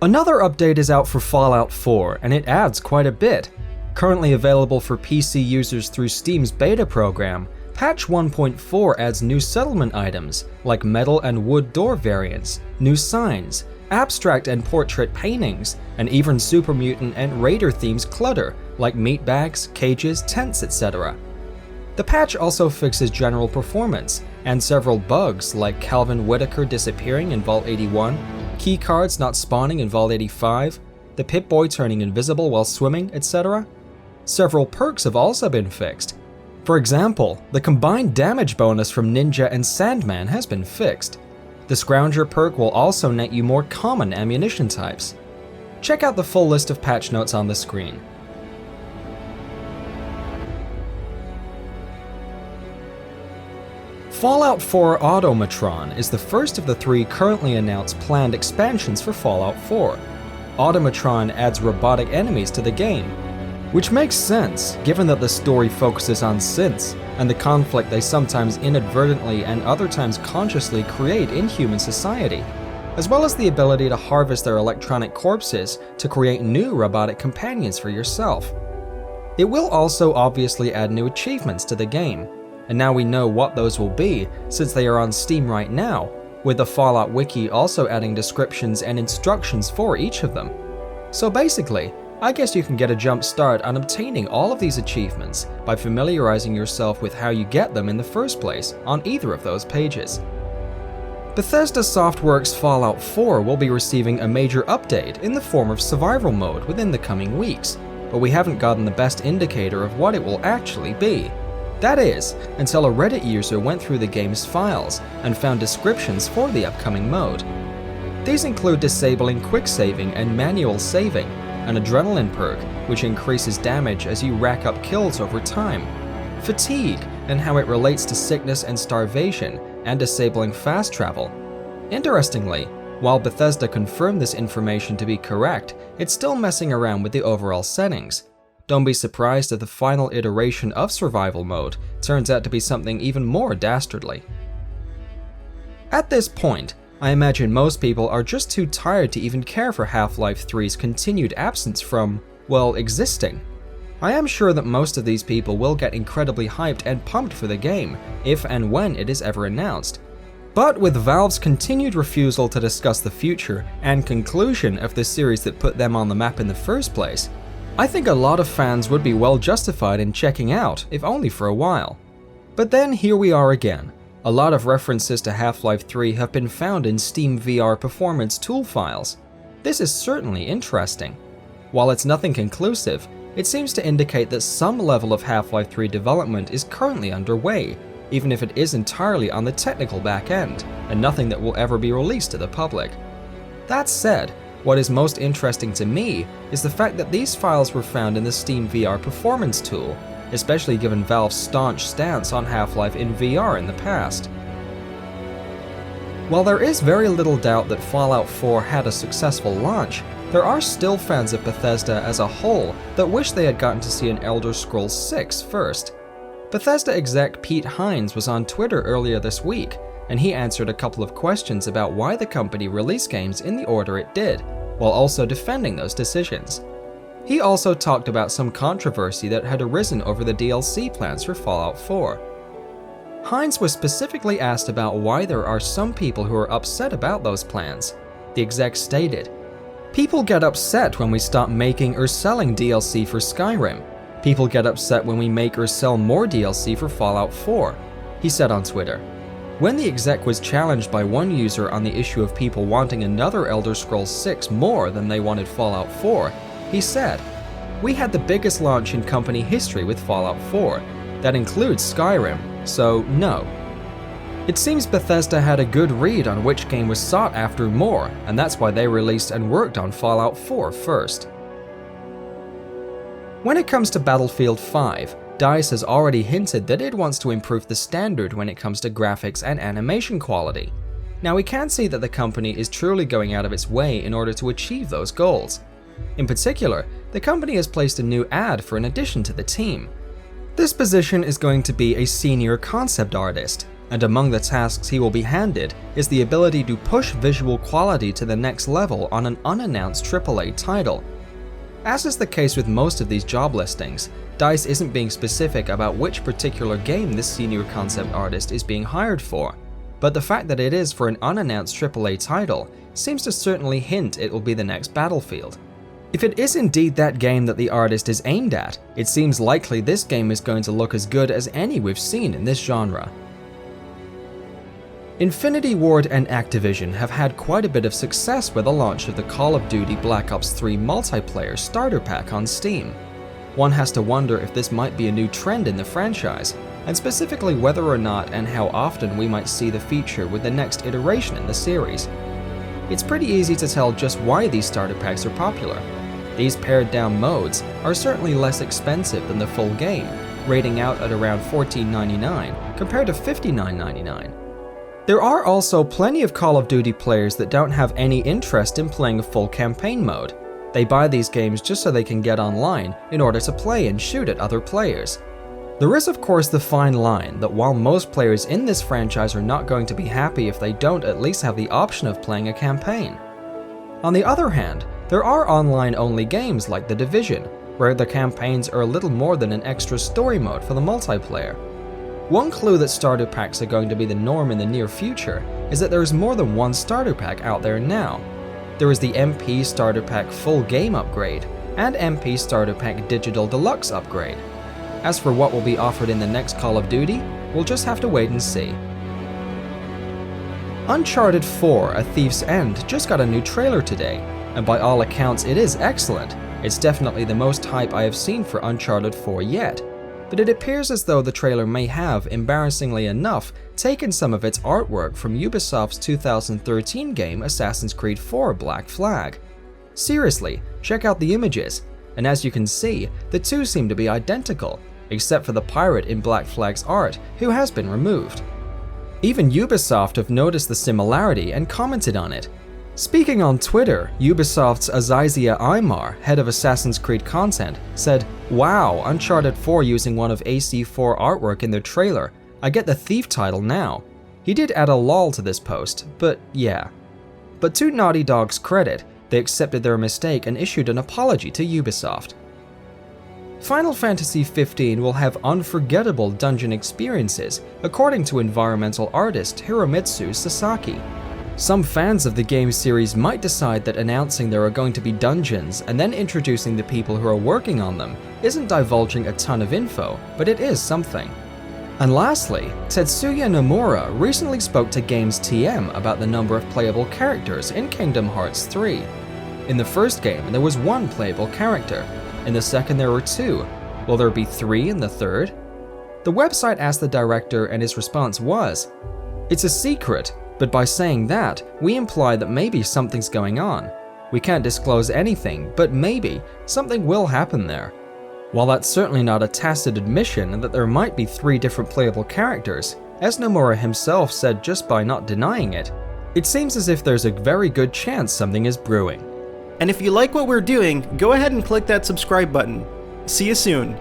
Another update is out for Fallout 4, and it adds quite a bit. Currently available for PC users through Steam's beta program, Patch 1.4 adds new settlement items, like metal and wood door variants, new signs, abstract and portrait paintings, and even Super Mutant and Raider themes clutter, like meat bags, cages, tents, etc. The patch also fixes general performance, and several bugs like Calvin Whitaker disappearing in Vault 81, keycards not spawning in Vault 85, the Pip-Boy turning invisible while swimming, etc. Several perks have also been fixed. For example, the combined damage bonus from Ninja and Sandman has been fixed. The Scrounger perk will also net you more common ammunition types. Check out the full list of patch notes on the screen. Fallout 4 Automatron is the first of the 3 currently announced planned expansions for Fallout 4. Automatron adds robotic enemies to the game, which makes sense given that the story focuses on synths and the conflict they sometimes inadvertently and other times consciously create in human society, as well as the ability to harvest their electronic corpses to create new robotic companions for yourself. It will also obviously add new achievements to the game, and now we know what those will be since they are on Steam right now, with the Fallout Wiki also adding descriptions and instructions for each of them. So basically, I guess you can get a jump start on obtaining all of these achievements by familiarizing yourself with how you get them in the first place on either of those pages. Bethesda Softworks' Fallout 4 will be receiving a major update in the form of survival mode within the coming weeks, but we haven't gotten the best indicator of what it will actually be. That is, until a Reddit user went through the game's files and found descriptions for the upcoming mode. These include disabling quick saving and manual saving, an adrenaline perk, which increases damage as you rack up kills over time, fatigue and how it relates to sickness and starvation, and disabling fast travel. Interestingly, while Bethesda confirmed this information to be correct, it's still messing around with the overall settings. Don't be surprised if the final iteration of survival mode turns out to be something even more dastardly. At this point, I imagine most people are just too tired to even care for Half-Life 3's continued absence from, well, existing. I am sure that most of these people will get incredibly hyped and pumped for the game, if and when it is ever announced. But with Valve's continued refusal to discuss the future and conclusion of the series that put them on the map in the first place, I think a lot of fans would be well justified in checking out, if only for a while. But then here we are again. A lot of references to Half-Life 3 have been found in Steam VR performance tool files. This is certainly interesting. While it's nothing conclusive, it seems to indicate that some level of Half-Life 3 development is currently underway, even if it is entirely on the technical back end, and nothing that will ever be released to the public. That said, what is most interesting to me is the fact that these files were found in the Steam VR performance tool, especially given Valve's staunch stance on Half-Life in VR in the past. While there is very little doubt that Fallout 4 had a successful launch, there are still fans of Bethesda as a whole that wish they had gotten to see an Elder Scrolls 6 first. Bethesda exec Pete Hines was on Twitter earlier this week, and he answered a couple of questions about why the company released games in the order it did, while also defending those decisions. He also talked about some controversy that had arisen over the DLC plans for Fallout 4. Hines was specifically asked about why there are some people who are upset about those plans. The exec stated, "People get upset when we stop making or selling DLC for Skyrim. People get upset when we make or sell more DLC for Fallout 4, he said on Twitter. When the exec was challenged by one user on the issue of people wanting another Elder Scrolls 6 more than they wanted Fallout 4, he said, "We had the biggest launch in company history with Fallout 4. That includes Skyrim, so no." It seems Bethesda had a good read on which game was sought after more, and that's why they released and worked on Fallout 4 first. When it comes to Battlefield 5, DICE has already hinted that it wants to improve the standard when it comes to graphics and animation quality. Now we can see that the company is truly going out of its way in order to achieve those goals. In particular, the company has placed a new ad for an addition to the team. This position is going to be a senior concept artist, and among the tasks he will be handed is the ability to push visual quality to the next level on an unannounced AAA title. As is the case with most of these job listings, DICE isn't being specific about which particular game this senior concept artist is being hired for, but the fact that it is for an unannounced AAA title seems to certainly hint it will be the next Battlefield. If it is indeed that game that the artist is aimed at, it seems likely this game is going to look as good as any we've seen in this genre. Infinity Ward and Activision have had quite a bit of success with the launch of the Call of Duty Black Ops 3 multiplayer starter pack on Steam. One has to wonder if this might be a new trend in the franchise, and specifically whether or not and how often we might see the feature with the next iteration in the series. It's pretty easy to tell just why these starter packs are popular. These pared down modes are certainly less expensive than the full game, rating out at around $14.99 compared to $59.99. There are also plenty of Call of Duty players that don't have any interest in playing a full campaign mode. They buy these games just so they can get online in order to play and shoot at other players. There is of course the fine line that while most players in this franchise are not going to be happy if they don't at least have the option of playing a campaign. On the other hand, there are online-only games like The Division, where the campaigns are a little more than an extra story mode for the multiplayer. One clue that starter packs are going to be the norm in the near future is that there is more than one starter pack out there now. There is the MP Starter Pack Full Game Upgrade and MP Starter Pack Digital Deluxe Upgrade. As for what will be offered in the next Call of Duty, we'll just have to wait and see. Uncharted 4: A Thief's End just got a new trailer today, and by all accounts it is excellent. It's definitely the most hype I have seen for Uncharted 4 yet, but it appears as though the trailer may have, embarrassingly enough, taken some of its artwork from Ubisoft's 2013 game Assassin's Creed 4 Black Flag. Seriously, check out the images, and as you can see, the two seem to be identical, except for the pirate in Black Flag's art, who has been removed. Even Ubisoft have noticed the similarity and commented on it. Speaking on Twitter, Ubisoft's Azizia Aymar, head of Assassin's Creed content, said, "Wow, Uncharted 4 using one of AC4 artwork in their trailer. I get the Thief title now." He did add a lol to this post, but yeah. But to Naughty Dog's credit, they accepted their mistake and issued an apology to Ubisoft. Final Fantasy XV will have unforgettable dungeon experiences, according to environmental artist Hiromitsu Sasaki. Some fans of the game series might decide that announcing there are going to be dungeons and then introducing the people who are working on them isn't divulging a ton of info, but it is something. And lastly, Tetsuya Nomura recently spoke to Games TM about the number of playable characters in Kingdom Hearts 3. In the first game, there was one playable character. In the second, there were two. Will there be 3 in the third? The website asked the director, and his response was, "It's a secret, but by saying that, we imply that maybe something's going on. We can't disclose anything, but maybe something will happen there." While that's certainly not a tacit admission that there might be 3 different playable characters, as Nomura himself said just by not denying it, it seems as if there's a very good chance something is brewing. And if you like what we're doing, go ahead and click that subscribe button. See you soon.